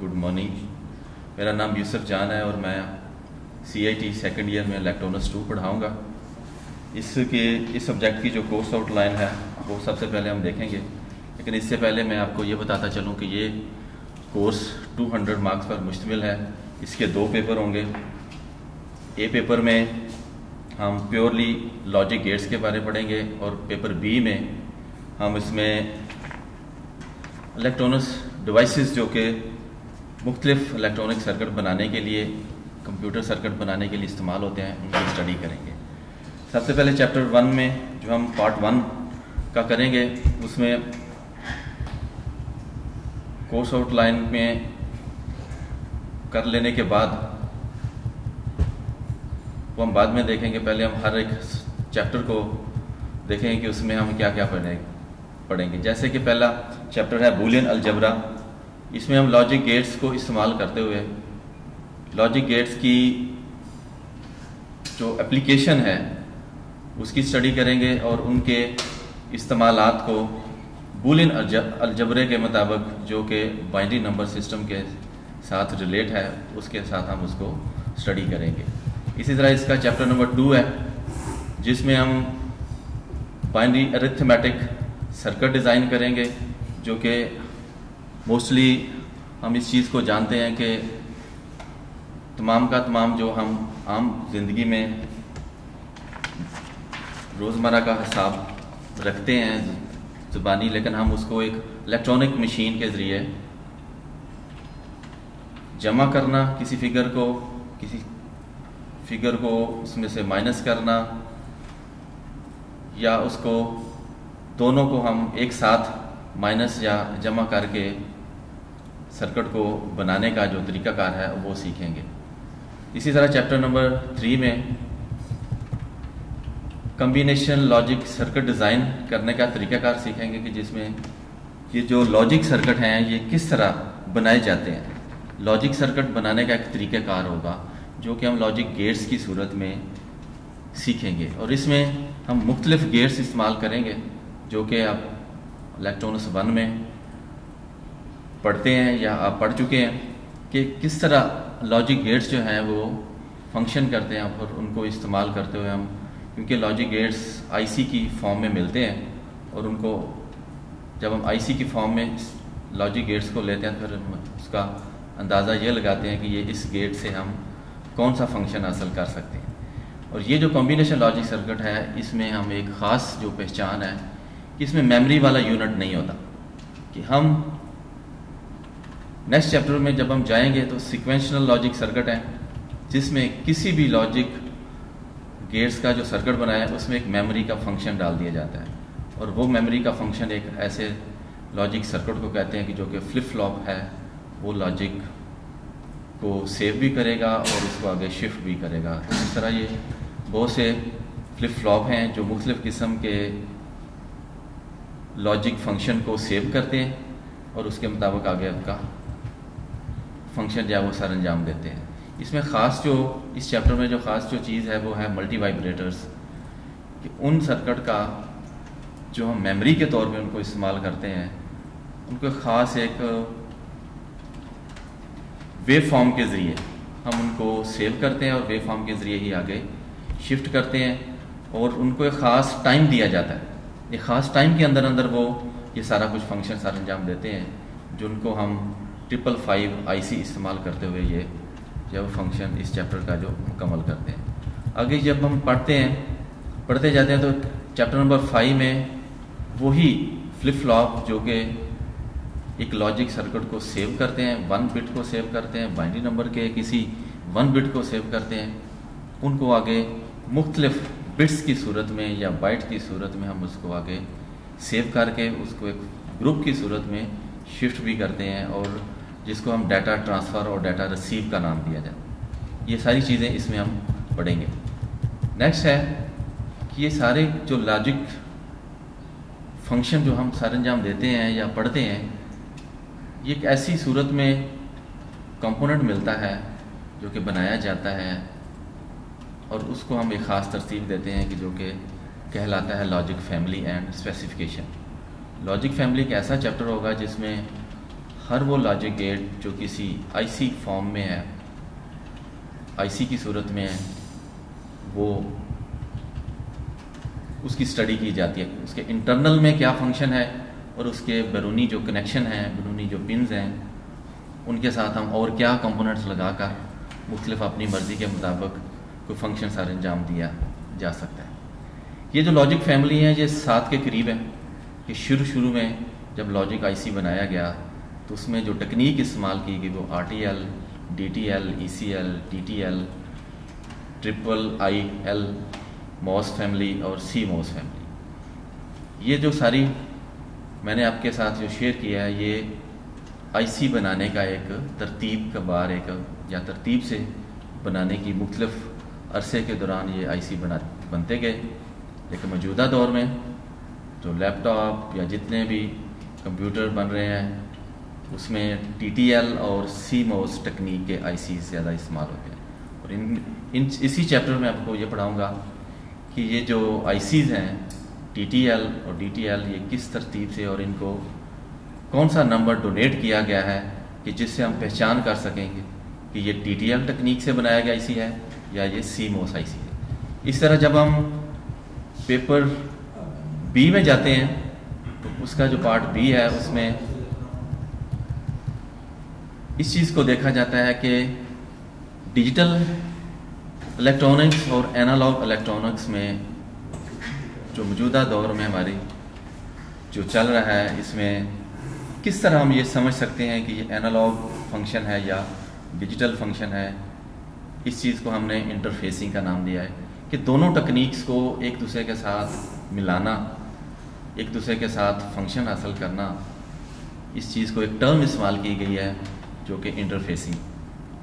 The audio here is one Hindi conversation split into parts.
Good morning. मेरा नाम यूसुफ जान है और मैं CIT सेकेंड ईयर में इलेक्ट्रॉनिक्स 2 पढ़ाऊँगा। इस सब्जेक्ट की जो कोर्स आउटलाइन है वो सबसे पहले हम देखेंगे, लेकिन इससे पहले मैं आपको ये बताता चलूँ कि ये कोर्स 200 मार्क्स पर मुश्तमिल है। इसके 2 पेपर होंगे। ए पेपर में हम प्योरली लॉजिक गेट्स के बारे पढ़ेंगे और पेपर बी में हम इसमें इलेक्ट्रॉनिक्स डिवाइसेस जो कि मुख्तलिफ इलेक्ट्रॉनिक सर्किट बनाने के लिए, कंप्यूटर सर्किट बनाने के लिए इस्तेमाल होते हैं, उनकी स्टडी करेंगे। सबसे पहले चैप्टर 1 में जो हम पार्ट 1 का करेंगे, उसमें कोर्स आउटलाइन में कर लेने के बाद वो हम बाद में देखेंगे। पहले हम हर एक चैप्टर को देखेंगे कि उसमें हम क्या क्या पढ़ेंगे। जैसे कि पहला चैप्टर है बूलियन अलजबरा। इसमें हम लॉजिक गेट्स को इस्तेमाल करते हुए लॉजिक गेट्स की जो एप्लीकेशन है उसकी स्टडी करेंगे और उनके इस्तेमालात को बूलियन अलजबरे के मुताबिक, जो कि बाइनरी नंबर सिस्टम के साथ रिलेट है, उसके साथ हम उसको स्टडी करेंगे। इसी तरह इसका चैप्टर नंबर 2 है, जिसमें हम बाइनरी अरिथमेटिक सर्किट डिज़ाइन करेंगे, जो कि मोस्टली हम इस चीज़ को जानते हैं कि तमाम का तमाम जो हम आम जिंदगी में रोज़मर्रा का हिसाब रखते हैं ज़ुबानी, लेकिन हम उसको एक इलेक्ट्रॉनिक मशीन के ज़रिए जमा करना, किसी फिगर को उसमें से माइनस करना, या उसको दोनों को हम एक साथ माइनस या जमा करके सर्किट को बनाने का जो तरीक़ाकार है वो सीखेंगे। इसी तरह चैप्टर नंबर 3 में कम्बिनेशन लॉजिक सर्किट डिज़ाइन करने का तरीक़ाकार सीखेंगे कि जिसमें ये जो लॉजिक सर्किट हैं ये किस तरह बनाए जाते हैं। लॉजिक सर्किट बनाने का एक तरीक़ाकार होगा जो कि हम लॉजिक गेट्स की सूरत में सीखेंगे, और इसमें हम मुख्तलिफ गेट्स इस्तेमाल करेंगे जो कि आप इलेक्ट्रॉनिक्स 1 में पढ़ते हैं या आप पढ़ चुके हैं कि किस तरह लॉजिक गेट्स जो हैं वो फंक्शन करते हैं, और उनको इस्तेमाल करते हुए हम, क्योंकि लॉजिक गेट्स IC की फॉर्म में मिलते हैं, और उनको जब हम IC की फॉर्म में लॉजिक गेट्स को लेते हैं तो फिर हम उसका अंदाज़ा ये लगाते हैं कि ये इस गेट से हम कौन सा फंक्शन हासिल कर सकते हैं। और ये जो कॉम्बिनेशन लॉजिक सर्किट है, इसमें हम एक ख़ास जो पहचान है कि इसमें मेमोरी वाला यूनिट नहीं होता। कि हम नेक्स्ट चैप्टर में जब हम जाएंगे तो सिक्वेंशनल लॉजिक सर्किट है, जिसमें किसी भी लॉजिक गेट्स का जो सर्किट बनाया है उसमें एक मेमोरी का फंक्शन डाल दिया जाता है, और वो मेमोरी का फंक्शन एक ऐसे लॉजिक सर्किट को कहते हैं कि जो कि फ्लिप फ्लॉप है, वो लॉजिक को सेव भी करेगा और उसको आगे शिफ्ट भी करेगा। इस तरह ये बहुत से फ्लिप फ्लॉप हैं जो मुख्तलिफ किस्म के लॉजिक फंक्शन को सेव करते हैं और उसके मुताबिक आगे आपका फंक्शन जो है वो सर अंजाम देते हैं। इसमें ख़ास जो इस चैप्टर में जो ख़ास जो चीज़ है वो है मल्टी वाइब्रेटर्स, कि उन सर्किट का जो हम मेमोरी के तौर पे उनको इस्तेमाल करते हैं, उनको ख़ास एक वेव फॉर्म के ज़रिए हम उनको सेव करते हैं और वेव फॉर्म के ज़रिए ही आगे शिफ्ट करते हैं, और उनको एक ख़ास टाइम दिया जाता है। एक ख़ास टाइम के अंदर वो ये सारा कुछ फंक्शन सर अंजाम देते हैं, जिनको हम 555 IC इस्तेमाल करते हुए ये जब फंक्शन इस चैप्टर का जो मुकम्मल करते हैं। आगे जब हम पढ़ते जाते हैं तो चैप्टर नंबर 5 में वही फ्लिप फ्लॉप जो कि एक लॉजिक सर्किट को सेव करते हैं, 1 बिट को सेव करते हैं, बाइनरी नंबर के किसी 1 बिट को सेव करते हैं, उनको आगे मुख्तलिफ बिट्स की सूरत में या बाइट की सूरत में हम उसको आगे सेव करके उसको एक ग्रुप की सूरत में शिफ्ट भी करते हैं, और जिसको हम डाटा ट्रांसफ़र और डाटा रिसीव का नाम दिया जाए। ये सारी चीज़ें इसमें हम पढ़ेंगे। नेक्स्ट है कि ये सारे जो लॉजिक फंक्शन जो हम सर अंजाम देते हैं या पढ़ते हैं, ये एक ऐसी सूरत में कंपोनेंट मिलता है जो कि बनाया जाता है, और उसको हम एक ख़ास तरतीब देते हैं कि जो कि कहलाता है logic family and specification. Logic family एक ऐसा चैप्टर होगा जिसमें हर वो लॉजिक गेट जो किसी आईसी फॉर्म में है, आईसी की सूरत में है, वो उसकी स्टडी की जाती है। उसके इंटरनल में क्या फंक्शन है और उसके बैरूनी जो कनेक्शन हैं, बैरूनी जो पिन्स हैं, उनके साथ हम और क्या कंपोनेंट्स लगाकर मुख्तलिफ अपनी मर्ज़ी के मुताबिक कोई फंक्शन सर अंजाम दिया जा सकता है। ये जो लॉजिक फैमिली है ये 7 के करीब है कि शुरू में जब लॉजिक आईसी बनाया गया तो उसमें जो टेक्निक इस्तेमाल की गई वो RTL, DTL, ECL, TTL, IIL, MOS family और CMOS फैमिली। ये जो सारी मैंने आपके साथ जो शेयर किया है ये आईसी बनाने का एक तरतीब का बार एक या तरतीब से बनाने की मुख्तलिफ अरसे के दौरान ये आईसी बनते गए। लेकिन मौजूदा दौर में जो लैपटॉप या जितने भी कंप्यूटर बन रहे हैं उसमें TTL और CMOS टेक्निक के आईसी ज़्यादा इस्तेमाल होते हैं। और इसी चैप्टर में आपको ये पढ़ाऊँगा कि ये जो आईसीज़ हैं TTL और DTL ये किस तरतीब से और इनको कौन सा नंबर डोनेट किया गया है कि जिससे हम पहचान कर सकेंगे कि ये TTL टेक्निक से बनाया गया आईसी है या ये CMOS आईसी है। इस तरह जब हम पेपर B में जाते हैं तो उसका जो पार्ट B है उसमें इस चीज़ को देखा जाता है कि डिजिटल इलेक्ट्रॉनिक्स और एनालॉग इलेक्ट्रॉनिक्स में जो मौजूदा दौर में हमारी जो चल रहा है इसमें किस तरह हम ये समझ सकते हैं कि ये एनालॉग फंक्शन है या डिजिटल फंक्शन है। इस चीज़ को हमने इंटरफेसिंग का नाम दिया है कि दोनों टेक्निक्स को एक दूसरे के साथ मिलाना, एक दूसरे के साथ फंक्शन हासिल करना, इस चीज़ को एक टर्म इस्तेमाल की गई है जो कि इंटरफेसिंग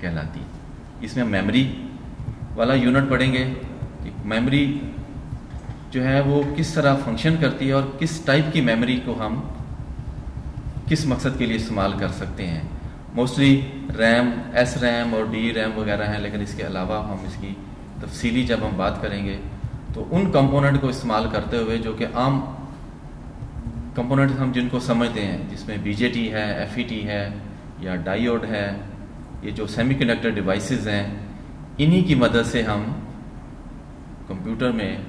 कहलाती है। इसमें मेमोरी वाला यूनिट पढ़ेंगे कि मेमोरी जो है वो किस तरह फंक्शन करती है और किस टाइप की मेमोरी को हम किस मकसद के लिए इस्तेमाल कर सकते हैं। मोस्टली रैम, SRAM और DRAM वगैरह हैं, लेकिन इसके अलावा हम इसकी तफसीली जब हम बात करेंगे तो उन कंपोनेंट को इस्तेमाल करते हुए जो कि आम कंपोनेंट हम जिनको समझते हैं जिसमें BJT है, FET है या डायोड है, ये जो सेमीकंडक्टर डिवाइसेस हैं, इन्हीं की मदद से हम कंप्यूटर में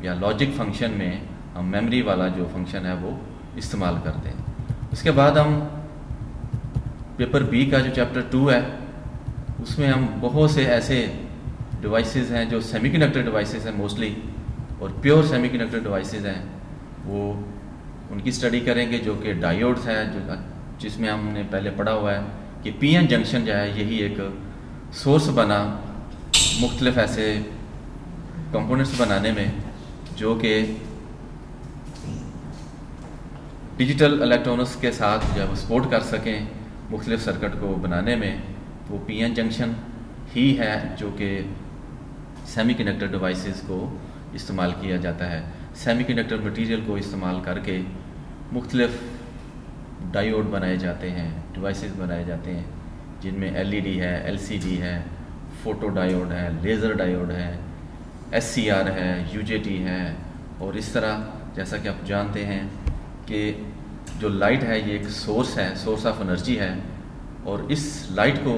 या लॉजिक फंक्शन में हम मेमोरी वाला जो फंक्शन है वो इस्तेमाल करते हैं। उसके बाद हम पेपर B का जो चैप्टर 2 है उसमें हम बहुत से ऐसे डिवाइसेस हैं जो सेमीकंडक्टर डिवाइसेस हैं मोस्टली और प्योर सेमीकंडक्टर डिवाइसेस हैं, वो उनकी स्टडी करेंगे जो कि डायोड्स है, जो जिसमें हमने पहले पढ़ा हुआ है कि PN जंक्शन जो है यही एक सोर्स बना मुख्तलिफ ऐसे कंपोनेंट्स बनाने में जो कि डिजिटल इलेक्ट्रॉनिक्स के साथ जब सपोर्ट कर सकें मुख्तलिफ सर्किट को बनाने में, तो वो PN जंक्शन ही है जो कि सेमीकंडक्टर डिवाइसेस को इस्तेमाल किया जाता है। सेमीकंडक्टर मटेरियल को इस्तेमाल करके मुख्तलिफ डायोड बनाए जाते हैं, डिवाइसेस बनाए जाते हैं जिनमें LED है, LCD है, फोटो डायोड है, लेज़र डायोड है, SCR है, UJT है। और इस तरह जैसा कि आप जानते हैं कि जो लाइट है ये एक सोर्स है, सोर्स ऑफ एनर्जी है, और इस लाइट को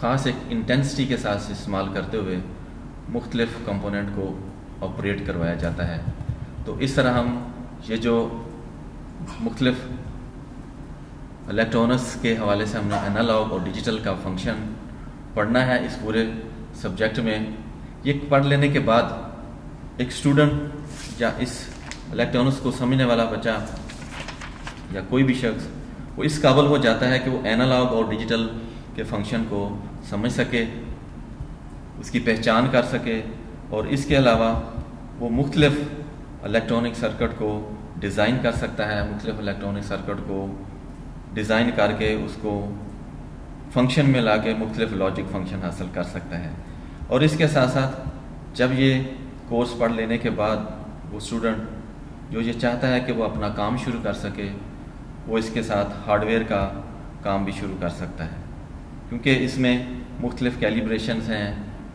ख़ास एक इंटेंसिटी के साथ इस्तेमाल करते हुए मुख्तलिफ कंपोनेंट को ऑपरेट करवाया जाता है। तो इस तरह हम ये जो मुख्तलिफ इलेक्ट्रॉनिक्स के हवाले से हमने एनालॉग और डिजिटल का फंक्शन पढ़ना है इस पूरे सब्जेक्ट में। ये पढ़ लेने के बाद एक स्टूडेंट या इस इलेक्ट्रॉनिक्स को समझने वाला बच्चा या कोई भी शख्स वो इस काबिल हो जाता है कि वो एनालॉग और डिजिटल के फंक्शन को समझ सके, उसकी पहचान कर सके, और इसके अलावा वो मुख्तलिफ इलेक्ट्रॉनिक सर्किट को डिज़ाइन कर सकता है, मुख्तलिफ इलेक्ट्रॉनिक सर्किट को डिज़ाइन करके उसको फंक्शन में ला के मुख्तलिफ लॉजिक फंक्शन हासिल कर सकता है। और इसके साथ साथ जब ये कोर्स पढ़ लेने के बाद वो स्टूडेंट जो ये चाहता है कि वो अपना काम शुरू कर सके, वो इसके साथ हार्डवेयर का काम भी शुरू कर सकता है, क्योंकि इसमें मुख्तलिफ कैलिब्रेशंस हैं।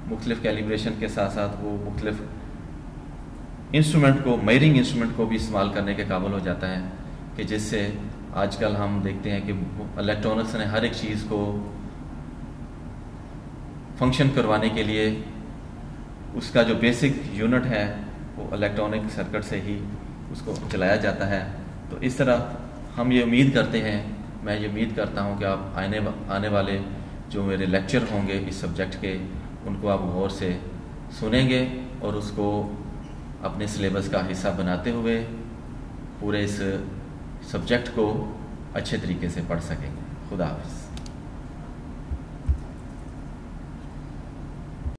मुख्तलिफ कैलिब्रेशन के साथ साथ वो मुख्तलिफ इंस्ट्रूमेंट को, मेजरिंग इंस्ट्रूमेंट को भी इस्तेमाल करने के काबिल हो जाता है कि जिससे आजकल हम देखते हैं कि इलेक्ट्रॉनिक्स ने हर एक चीज़ को फंक्शन करवाने के लिए उसका जो बेसिक यूनिट है वो इलेक्ट्रॉनिक सर्किट से ही उसको चलाया जाता है। तो इस तरह हम ये उम्मीद करते हैं, मैं ये उम्मीद करता हूँ कि आप आने वाले जो मेरे लेक्चर होंगे इस सब्जेक्ट के, उनको आप गौर से सुनेंगे और उसको अपने सिलेबस का हिस्सा बनाते हुए पूरे इस सब्जेक्ट को अच्छे तरीके से पढ़ सकेंगे। खुदा हाफ़िज़।